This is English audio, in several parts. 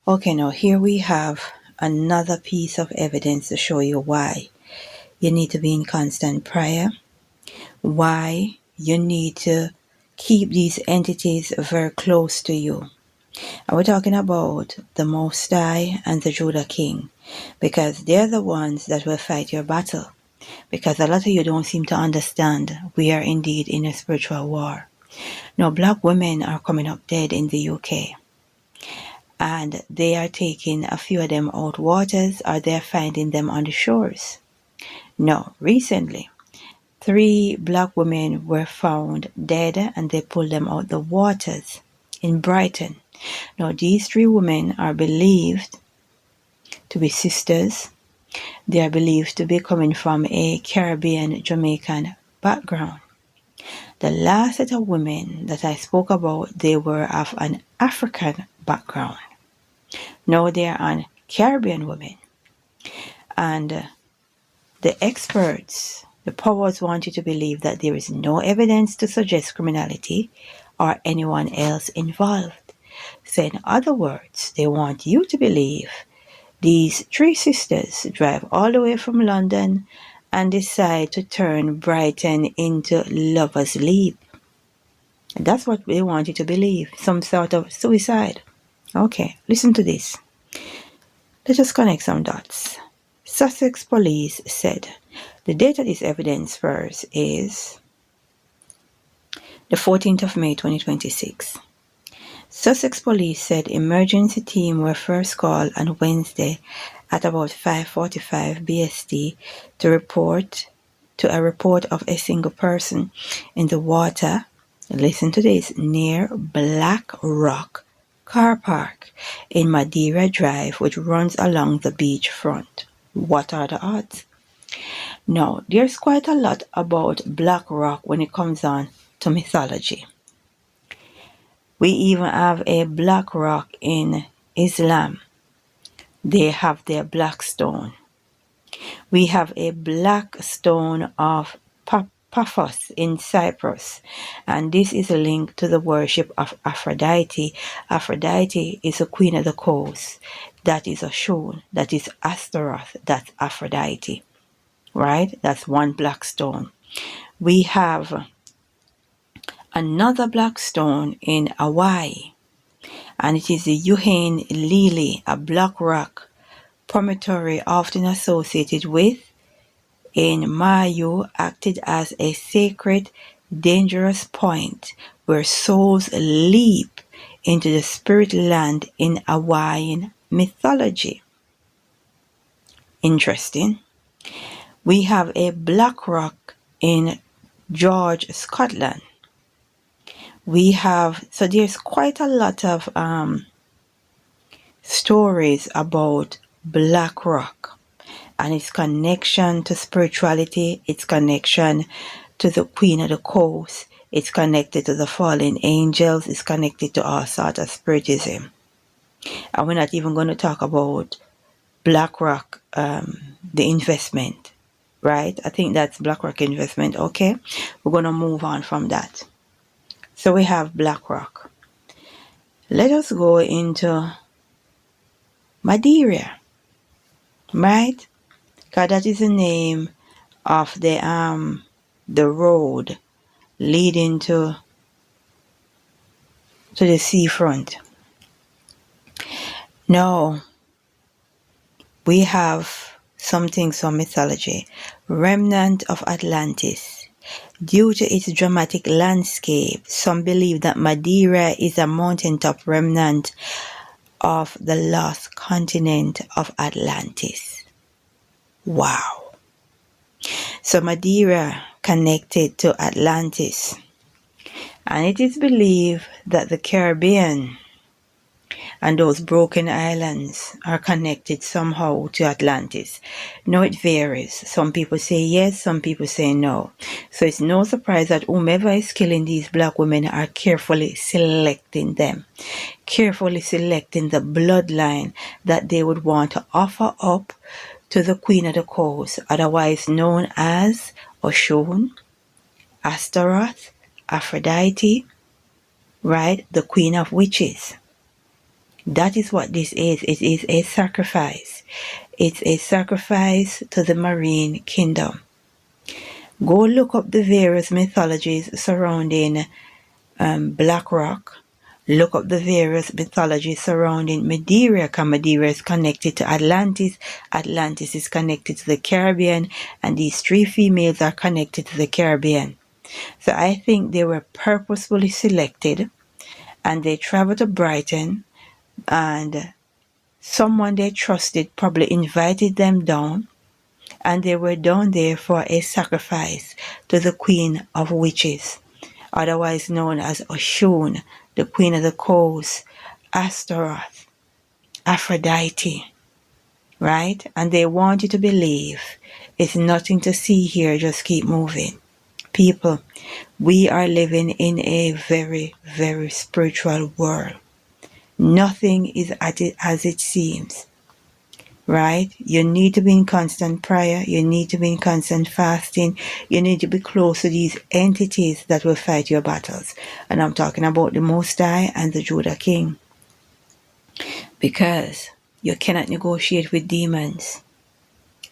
Okay, now here we have another piece of evidence to show you why you need to be in constant prayer, why you need to keep these entities very close to you. And we're talking about the Most High and the Judah King, because they're the ones that will fight your battle. Because a lot of you don't seem to understand we are indeed in a spiritual war. Now, black women are coming up dead in the UK. And they are taking a few of them out waters, or they're finding them on the shores. Now, recently, 3 black women were found dead and they pulled them out the waters in Brighton. Now, these 3 women are believed to be sisters. They are believed to be coming from a Caribbean, Jamaican background. The last set of women that I spoke about, they were of an African background. Now they are on Caribbean women. And the experts, the powers want you to believe that there is no evidence to suggest criminality or anyone else involved. So in other words, they want you to believe these 3 sisters drive all the way from London and decide to turn Brighton into Lover's Leap. And that's what they want you to believe, some sort of suicide. Okay, listen to this. Let us connect some dots. Sussex police said the date of this evidence first is the 14th of May 2026. Sussex police said emergency team were first called on Wednesday at about 5:45 BST to a report of a single person in the water, listen to this, near Black Rock car park in Madeira Drive, which runs along the beach front. What are the odds? Now, there's quite a lot about Black Rock when it comes on to mythology. We even have a Black Rock in Islam. They have their black stone. We have a black stone of Paphos in Cyprus, and this is a link to the worship of Aphrodite. Aphrodite is the queen of the coast. That is Oshun. That is Astaroth. That's Aphrodite, right? That's one black stone. We have another black stone in Hawaii, and it is the Yuhane Lily, a black rock promontory often associated with in Mayu, acted as a sacred, dangerous point where souls leap into the spirit land in Hawaiian mythology. Interesting. We have a black rock in George, Scotland. So there's quite a lot of stories about Black Rock and its connection to spirituality, its connection to the Queen of the Coast, it's connected to the fallen angels, it's connected to all sorts of spiritism. And we're not even going to talk about Black Rock, the investment, right? I think that's Black Rock investment, okay? We're going to move on from that. So we have Black Rock. Let us go into Madeira, right? Because that is the name of the road leading to the seafront. Now, we have some things from mythology. Remnant of Atlantis. Due to its dramatic landscape, some believe that Madeira is a mountaintop remnant of the lost continent of Atlantis. Wow. So Madeira connected to Atlantis. And it is believed that the Caribbean and those broken islands are connected somehow to Atlantis. Now it varies. Some people say yes, some people say no. So it's no surprise that whomever is killing these black women are carefully selecting them. Carefully selecting the bloodline that they would want to offer up to the Queen of the Coast, otherwise known as Oshun, Astaroth, Aphrodite, right? The Queen of Witches. That is what this is. It is a sacrifice. It's a sacrifice to the marine kingdom. Go look up the various mythologies surrounding Black Rock. Look up the various mythologies surrounding Madeira, because Madeira is connected to Atlantis. Atlantis is connected to the Caribbean, and these three females are connected to the Caribbean. So I think they were purposefully selected, and they traveled to Brighton, and someone they trusted probably invited them down, and they were down there for a sacrifice to the Queen of Witches, otherwise known as Oshun, the Queen of the Coast, Astaroth, Aphrodite, right? And they want you to believe it's nothing to see here, just keep moving. People, we are living in a very, very spiritual world. Nothing is as it seems, right? You need to be in constant prayer. You need to be in constant fasting. You need to be close to these entities that will fight your battles. And I'm talking about the Most High and the Judah King. Because you cannot negotiate with demons.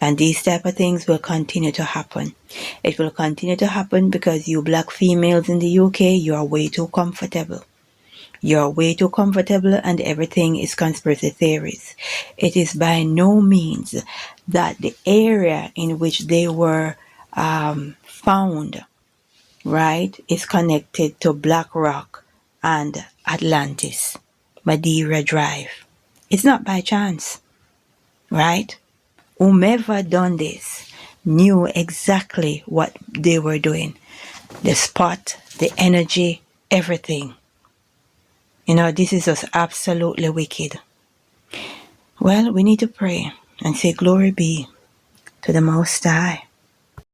And these type of things will continue to happen. It will continue to happen because you black females in the UK, you are way too comfortable. You're way too comfortable, and everything is conspiracy theories. It is by no means that the area in which they were found, right, is connected to Black Rock and Atlantis, Madeira Drive. It's not by chance, right? Whomever done this knew exactly what they were doing. The spot, the energy, everything. You know, this is just absolutely wicked. Well, we need to pray and say glory be to the Most High.